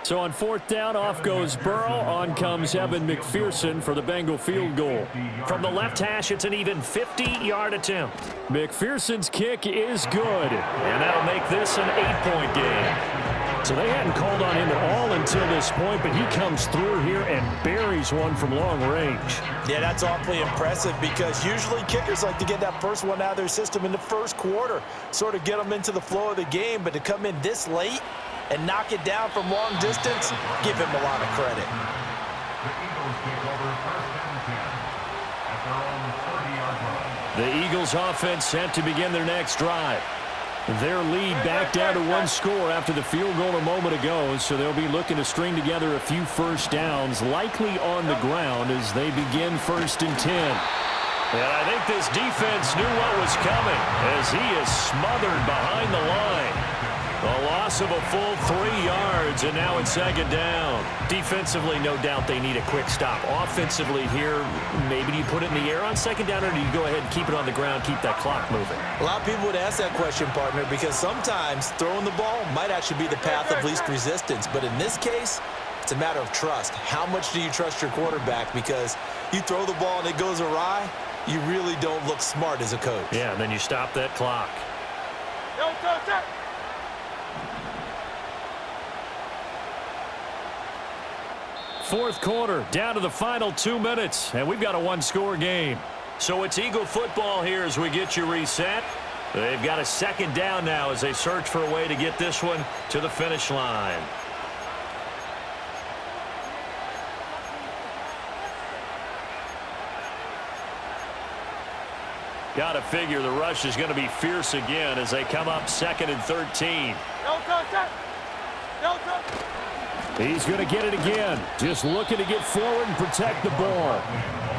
So on 4th down, off goes Burrow. On comes Evan McPherson for the Bengal field goal. From the left hash, it's an even 50-yard attempt. McPherson's kick is good. And that'll make this an 8-point game. So they hadn't called on him at all until this point, but he comes through here and buries one from long range. Yeah, that's awfully impressive because usually kickers like to get that first one out of their system in the first quarter, sort of get them into the flow of the game, but to come in this late and knock it down from long distance, give him a lot of credit. The Eagles take over 1st and 10 at their own 30-yard line. The Eagles offense set to begin their next drive. Their lead back down to 1 score after the field goal a moment ago, so they'll be looking to string together a few first downs, likely on the ground as they begin 1st and 10. And I think this defense knew what was coming as he is smothered behind the line. A loss of a full 3 yards, and now it's 2nd down. Defensively, no doubt they need a quick stop. Offensively here, maybe do you put it in the air on 2nd down, or do you go ahead and keep it on the ground, keep that clock moving? A lot of people would ask that question, partner, because sometimes throwing the ball might actually be the path of least resistance. But in this case, it's a matter of trust. How much do you trust your quarterback? Because you throw the ball and it goes awry, you really don't look smart as a coach. Yeah, and then you stop that clock. Fourth quarter, down to the final 2 minutes, and we've got a 1-score game. So it's Eagle football here as we get you reset. They've got a 2nd down now as they search for a way to get this one to the finish line. Got to figure the rush is going to be fierce again as they come up 2nd and 13. He's going to get it again. Just looking to get forward and protect the ball.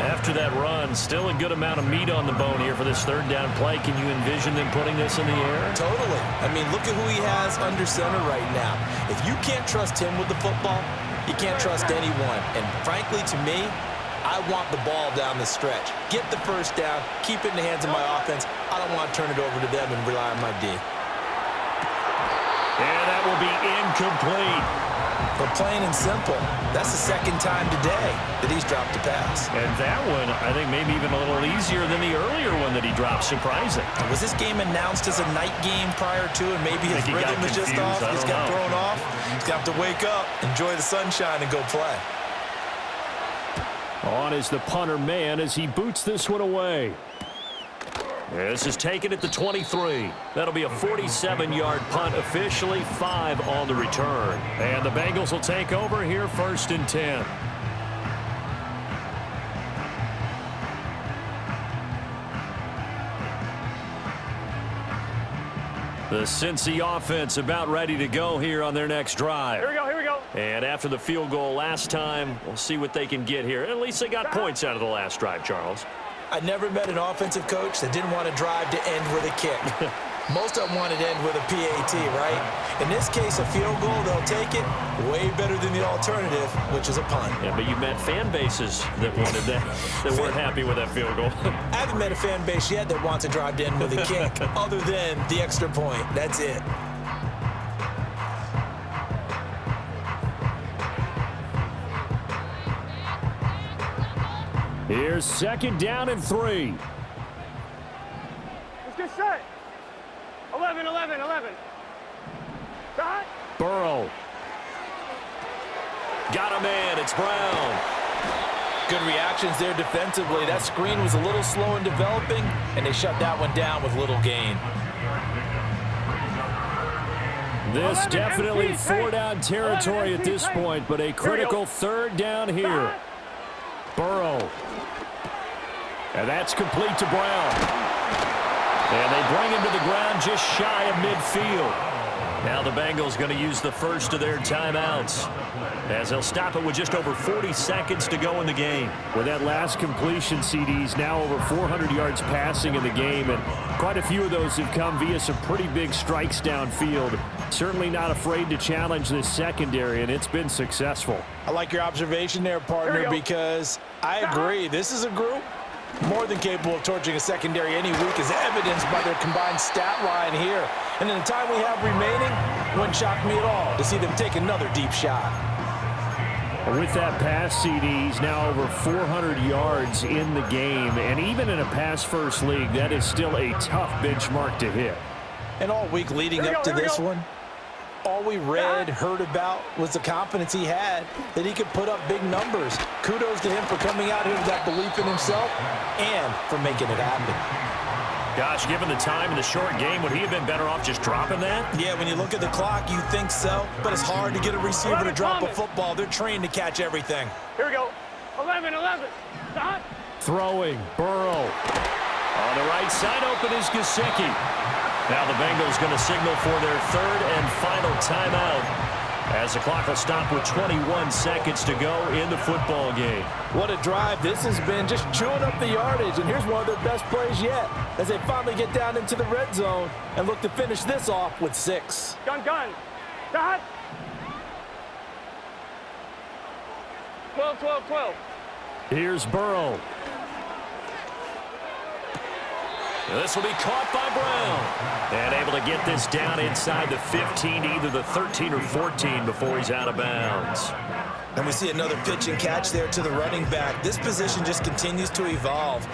After that run, still a good amount of meat on the bone here for this 3rd down play. Can you envision them putting this in the air? Totally. I mean, look at who he has under center right now. If you can't trust him with the football, you can't trust anyone. And frankly, to me, I want the ball down the stretch. Get the first down, keep it in the hands of my offense. I don't want to turn it over to them and rely on my D. And that will be incomplete. But plain and simple, that's the 2nd time today that he's dropped a pass. And that one, I think, maybe even a little easier than the earlier one that he dropped. Surprising. Was this game announced as a night game prior to, and maybe his rhythm was just off? He's got thrown off. He's got to wake up, enjoy the sunshine, and go play. On is the punter man as he boots this one away. This is taken at the 23. That'll be a 47-yard punt, officially 5 on the return. And the Bengals will take over here 1st and 10. The Cincy offense about ready to go here on their next drive. Here we go, here we go. And after the field goal last time, we'll see what they can get here. At least they got points out of the last drive, Charles. I never met an offensive coach that didn't want to drive to end with a kick. Most of them want it to end with a PAT, right? In this case, a field goal, they'll take it way better than the alternative, which is a punt. Yeah, but you've met fan bases that wanted that weren't happy with that field goal. I haven't met a fan base yet that wants to drive to end with a kick other than the extra point. That's it. Here's 2nd down and 3. Let's get set. 11, 11, 11. Shot. Burrow. Got a man. It's Brown. Good reactions there defensively. That screen was a little slow in developing, and they shut that one down with little gain. This definitely 4-down territory at this point, but a critical 3rd down here. Burrow. And that's complete to Brown. And they bring him to the ground just shy of midfield. Now the Bengals going to use the first of their timeouts, as they'll stop it with just over 40 seconds to go in the game. With that last completion, CD's now over 400 yards passing in the game, and quite a few of those have come via some pretty big strikes downfield. Certainly not afraid to challenge this secondary, and it's been successful. I like your observation there, partner, because I agree. This is a group more than capable of torching a secondary any week, as evidenced by their combined stat line here. And in the time we have remaining, wouldn't shock me at all to see them take another deep shot. With that pass, CD, he's now over 400 yards in the game, and even in a pass-first league, that is still a tough benchmark to hit. And all week leading up to this one, all we read, heard about was the confidence he had that he could put up big numbers. Kudos to him for coming out here with that belief in himself and for making it happen. Gosh, given the time in the short game, would he have been better off just dropping that? Yeah, when you look at the clock, you think so, but it's hard to get a receiver to drop a football. They're trained to catch everything. Here we go. 11, 11. Stop. Throwing, Burrow. On the right side, open is Gesicki. Now the Bengals going to signal for their 3rd and final timeout, as the clock will stop with 21 seconds to go in the football game. What a drive this has been, just chewing up the yardage, and here's one of their best plays yet as they finally get down into the red zone and look to finish this off with 6. Gun. Stop. 12, 12, 12. Here's Burrow. This will be caught by Brown. And able to get this down inside the 15 to either the 13 or 14 before he's out of bounds. And we see another pitch and catch there to the running back. This position just continues to evolve.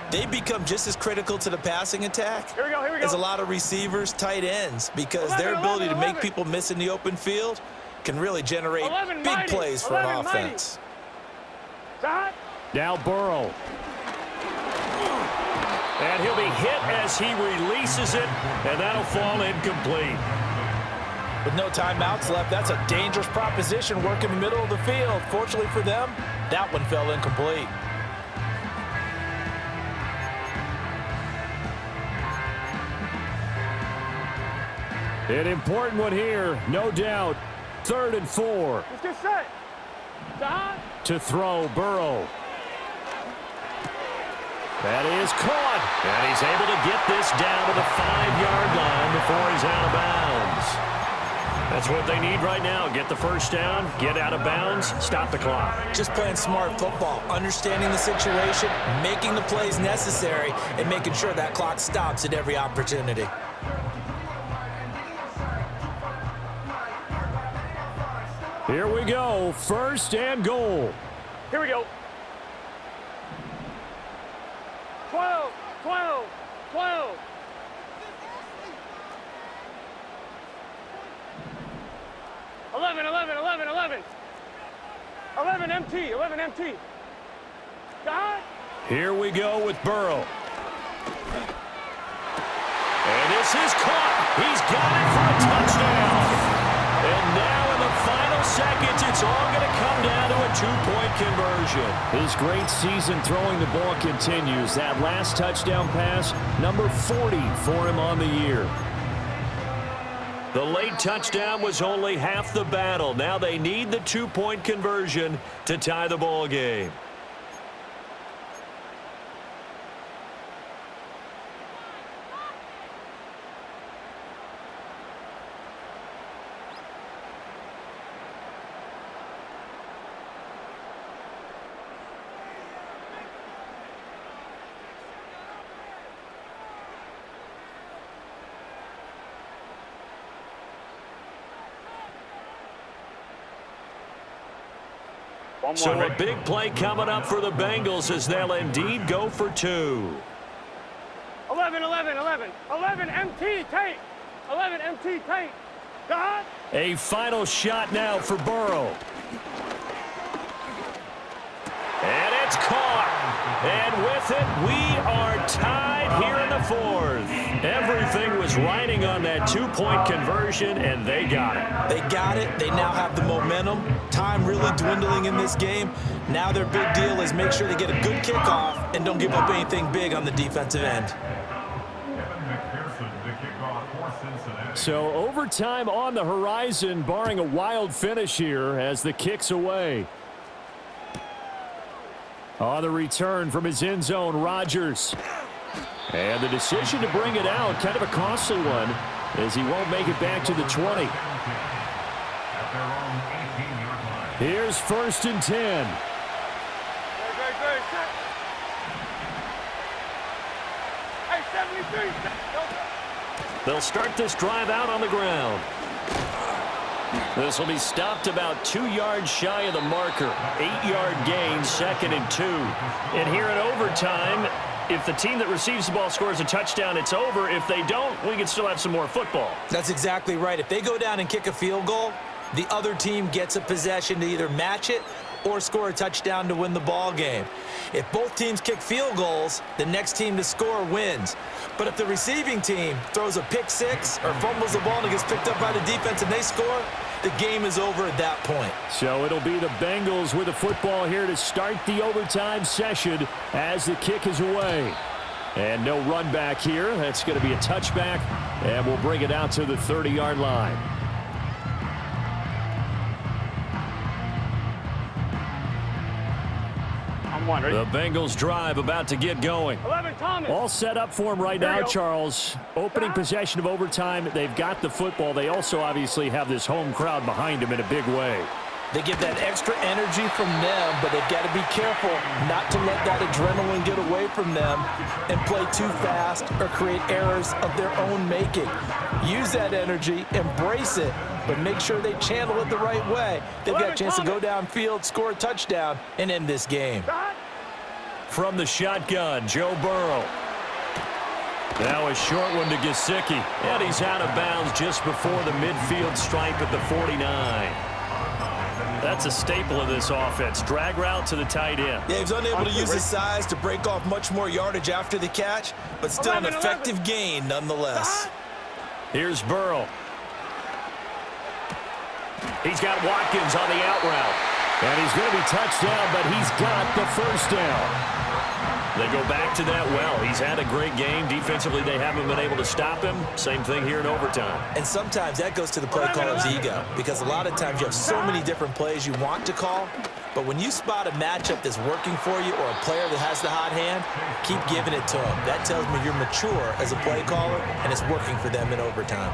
They become just as critical to the passing attack Here we go. as a lot of receivers, tight ends, because their ability to make people miss in the open field can really generate big plays for an offense. Stop. Now Burrow. And he'll be hit as he releases it, and that'll fall incomplete. With no timeouts left, that's a dangerous proposition, work in the middle of the field. Fortunately for them, that one fell incomplete. An important one here, no doubt. 3rd and 4. Let's get set. Stop. To throw, Burrow. That is caught. And he's able to get this down to the 5-yard line before he's out of bounds. That's what they need right now. Get the first down, get out of bounds, stop the clock. Just playing smart football, understanding the situation, making the plays necessary, and making sure that clock stops at every opportunity. Here we go. 1st and goal. Here we go. 12, 12, 12. 11, 11, 11, 11. 11 MT, 11 MT. God. Here we go with Burrow. And this is caught. He's got it for a touchdown. And now in the final seconds, it's all going to come down to a 2-point conversion. His great season throwing the ball continues. That last touchdown pass, number 40 for him on the year. The late touchdown was only half the battle. Now they need the 2-point conversion to tie the ball game. So a big play coming up for the Bengals as they'll indeed go for 2. 11, 11, 11. 11 MT, take. 11 MT, take. God. A final shot now for Burrow. And it's caught. And with it, we are tied here in the 4th. Everything was riding on that 2-point conversion, and they got it. They got it. They now have the momentum. Time really dwindling in this game. Now their big deal is make sure they get a good kickoff and don't give up anything big on the defensive end. So overtime on the horizon, barring a wild finish here as the kick's away. On the return from his end zone, Rodgers. And the decision to bring it out, kind of a costly one, as he won't make it back to the 20. Here's 1st and 10. Hey, 73. They'll start this drive out on the ground. This will be stopped about 2 yards shy of the marker. 8-yard gain, 2nd and 2. And here in overtime, if the team that receives the ball scores a touchdown, it's over. If they don't, we can still have some more football. That's exactly right. If they go down and kick a field goal, the other team gets a possession to either match it or score a touchdown to win the ball game. If both teams kick field goals, the next team to score wins. But if the receiving team throws a pick six or fumbles the ball and it gets picked up by the defense and they score, the game is over at that point. So it'll be the Bengals with the football here to start the overtime session as the kick is away. And no run back here. That's going to be a touchback, and we'll bring it out to the 30-yard line. The Bengals drive about to get going. 11, Thomas. All set up for him right now, Charles. Opening possession of overtime. They've got the football. They also obviously have this home crowd behind them in a big way. They get that extra energy from them, but they've got to be careful not to let that adrenaline get away from them and play too fast or create errors of their own making. Use that energy, embrace it, but make sure they channel it the right way. They've got a chance to go downfield, score a touchdown, and end this game. From the shotgun, Joe Burrow. Now a short one to Gesicki, and he's out of bounds just before the midfield stripe at the 49. That's a staple of this offense. Drag route to the tight end. Yeah, he was unable to use his size to break off much more yardage after the catch, but still an effective gain nonetheless. Here's Burrow. He's got Watkins on the out route. And he's going to be touched down, but he's got the first down. They go back to that well. He's had a great game. Defensively, they haven't been able to stop him. Same thing here in overtime. And sometimes that goes to the play caller's ego, because a lot of times you have so many different plays you want to call, but when you spot a matchup that's working for you or a player that has the hot hand, keep giving it to him. That tells me you're mature as a play caller, and it's working for them in overtime.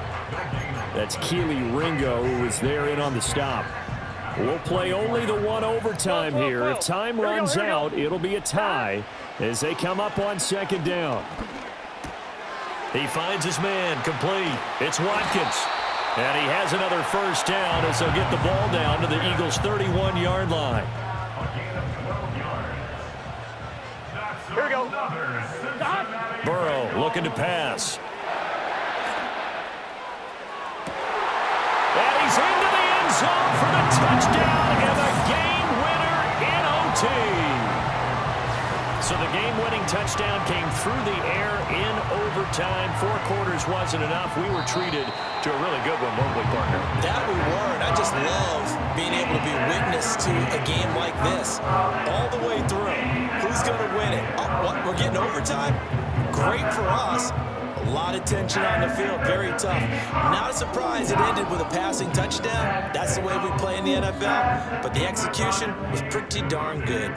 That's Keely Ringo, who was there in on the stop. We'll play only the one overtime here. If time runs out, it'll be a tie as they come up on second down. He finds his man complete. It's Watkins. And he has another first down as they'll get the ball down to the Eagles' 31-yard line. Here we go. Burrow looking to pass. And he's into the end zone for the touchdown and the game winner in OT. So the game-winning touchdown came through the air in overtime. 4 quarters wasn't enough. We were treated to a really good one, weren't we, partner? That we were, and I just love being able to be witness to a game like this all the way through. Who's going to win it? Oh, what? We're getting overtime? Great for us. A lot of tension on the field, very tough. Not a surprise it ended with a passing touchdown. That's the way we play in the NFL, but the execution was pretty darn good.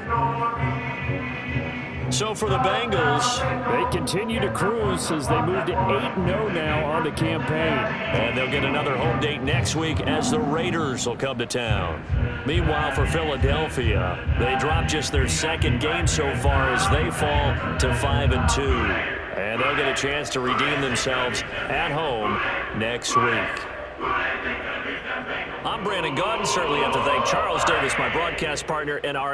So for the Bengals, they continue to cruise as they move to 8-0 now on the campaign. And they'll get another home date next week as the Raiders will come to town. Meanwhile, for Philadelphia, they drop just their second game so far as they fall to 5-2. And they'll get a chance to redeem themselves at home next week. I'm Brandon Gaudin. Certainly have to thank Charles Davis, my broadcast partner, and our